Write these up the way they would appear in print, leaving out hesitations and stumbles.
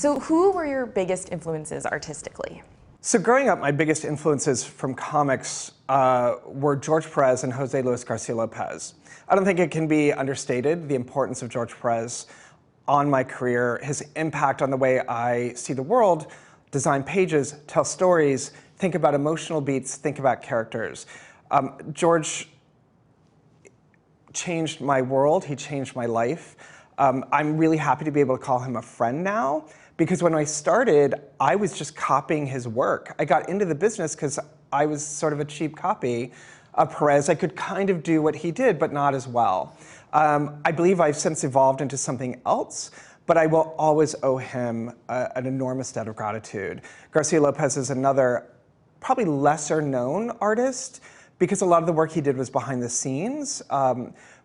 So who were your biggest influences artistically? So growing up, my biggest influences from comics were George Perez and Jose Luis Garcia Lopez. I don't think it can be understated, the importance of George Perez on my career, his impact on the way I see the world, design pages, tell stories, think about emotional beats, think about characters. George changed my world, he changed my life. I'm really happy to be able to call him a friend now, because when I started, I was just copying his work. I got into the business because I was sort of a cheap copy of Perez. I could kind of do what he did, but not as well. I believe I've since evolved into something else, but I will always owe him an enormous debt of gratitude. Garcia Lopez is another, probably lesser known artist, because a lot of the work he did was behind the scenes.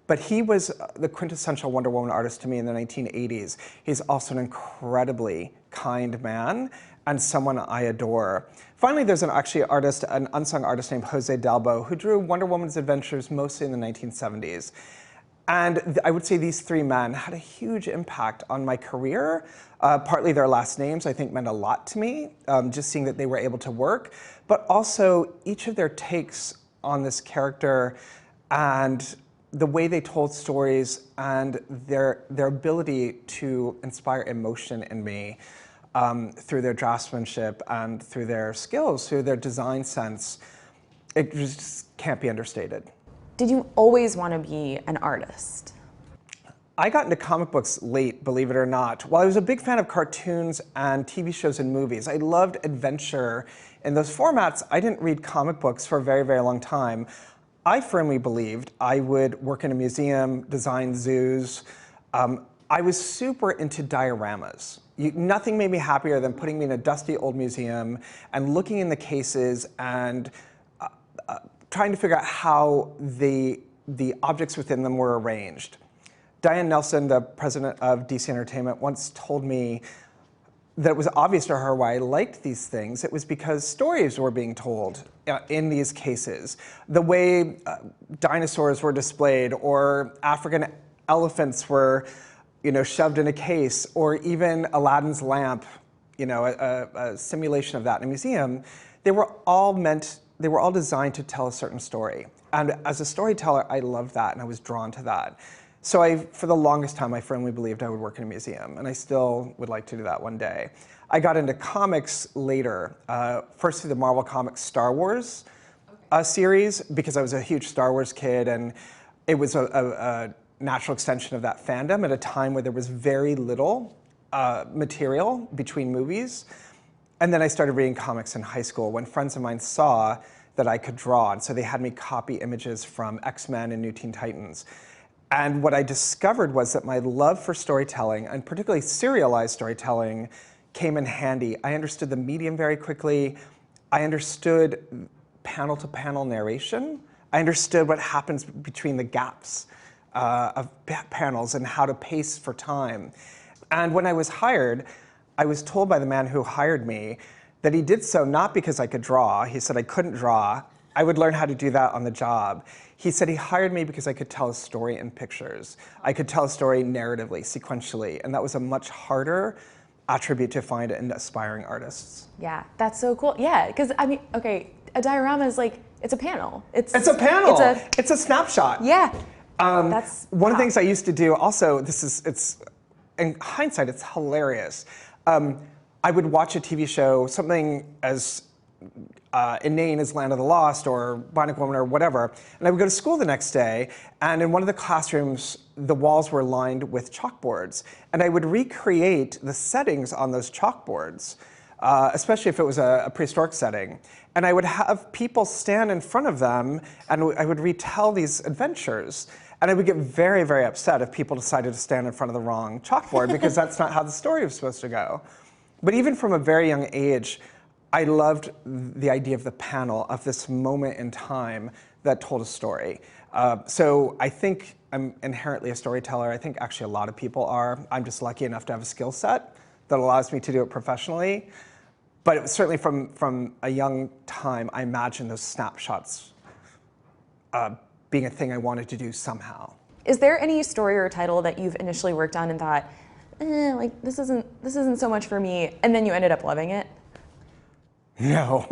But he was the quintessential Wonder Woman artist to me in the 1980s. He's also an incredibly kind man and someone I adore. Finally, there's an unsung artist named Jose Delbo, who drew Wonder Woman's adventures mostly in the 1970s. And I would say these three men had a huge impact on my career. Partly their last names, I think, meant a lot to me, just seeing that they were able to work, but also each of their takes on this character and the way they told stories and their ability to inspire emotion in me through their draftsmanship and through their skills, through their design sense, it just can't be understated. Did you always want to be an artist? I got into comic books late, believe it or not. While I was a big fan of cartoons and TV shows and movies, I loved adventure in those formats. I didn't read comic books for a very, very long time. I firmly believed I would work in a museum, design zoos. I was super into dioramas. Nothing made me happier than putting me in a dusty old museum and looking in the cases and trying to figure out how the objects within them were arranged. Diane Nelson, the president of DC Entertainment, once told me that it was obvious to her why I liked these things. It was because stories were being told in these cases. The way dinosaurs were displayed, or African elephants were, shoved in a case, or even Aladdin's lamp, a simulation of that in a museum. They were all designed to tell a certain story. And as a storyteller, I loved that, and I was drawn to that. So for the longest time, I firmly believed I would work in a museum, and I still would like to do that one day. I got into comics later, first through the Marvel Comics Star Wars series, because I was a huge Star Wars kid, and it was a natural extension of that fandom at a time where there was very little material between movies. And then I started reading comics in high school when friends of mine saw that I could draw, and so they had me copy images from X-Men and New Teen Titans. And what I discovered was that my love for storytelling, and particularly serialized storytelling, came in handy. I understood the medium very quickly. I understood panel-to-panel narration. I understood what happens between the gaps of panels and how to pace for time. And when I was hired, I was told by the man who hired me that he did so not because I could draw. He said I couldn't draw. I would learn how to do that on the job. He said he hired me because I could tell a story in pictures. I could tell a story narratively, sequentially, and that was a much harder attribute to find in aspiring artists. Yeah, that's so cool. Yeah, because okay, a diorama is like, it's a panel. It's a panel. It's a snapshot. Yeah. That's one of the things I used to do. Also, it's in hindsight, it's hilarious. I would watch a TV show, something as inane as Land of the Lost or Bionic Woman or whatever, and I would go to school the next day, and in one of the classrooms, the walls were lined with chalkboards, and I would recreate the settings on those chalkboards, especially if it was a prehistoric setting, and I would have people stand in front of them, and I would retell these adventures. And I would get very, very upset if people decided to stand in front of the wrong chalkboard, because that's not how the story was supposed to go. But even from a very young age, I loved the idea of the panel, of this moment in time that told a story. So I think I'm inherently a storyteller. I think actually a lot of people are. I'm just lucky enough to have a skill set that allows me to do it professionally. But certainly from a young time, I imagine those snapshots being a thing I wanted to do somehow. Is there any story or title that you've initially worked on and thought, like this isn't so much for me, and then you ended up loving it? No.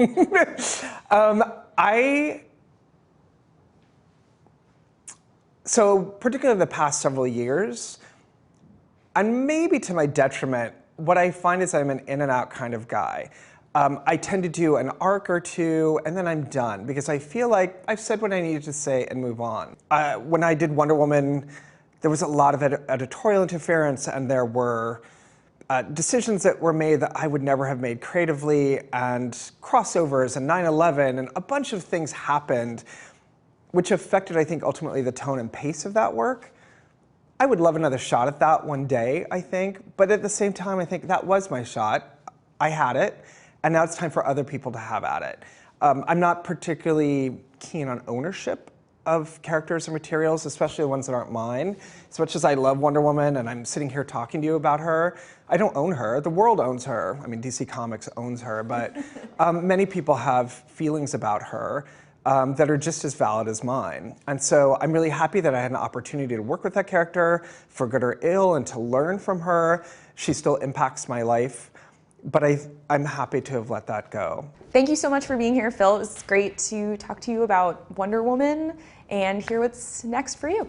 So particularly the past several years, and maybe to my detriment, what I find is I'm an in and out kind of guy. I tend to do an arc or two, and then I'm done, because I feel like I've said what I needed to say and move on. When I did Wonder Woman, there was a lot of editorial interference, and there were decisions that were made that I would never have made creatively, and crossovers, and 9/11, and a bunch of things happened, which affected, I think, ultimately the tone and pace of that work. I would love another shot at that one day, I think, but at the same time, I think that was my shot. I had it, and now it's time for other people to have at it. I'm not particularly keen on ownership of characters and materials, especially the ones that aren't mine. As much as I love Wonder Woman and I'm sitting here talking to you about her, I don't own her. The world owns her. I mean, DC Comics owns her, but many people have feelings about her that are just as valid as mine. And so I'm really happy that I had an opportunity to work with that character, for good or ill, and to learn from her. She still impacts my life, but I'm happy to have let that go. Thank you so much for being here, Phil. It was great to talk to you about Wonder Woman and hear what's next for you.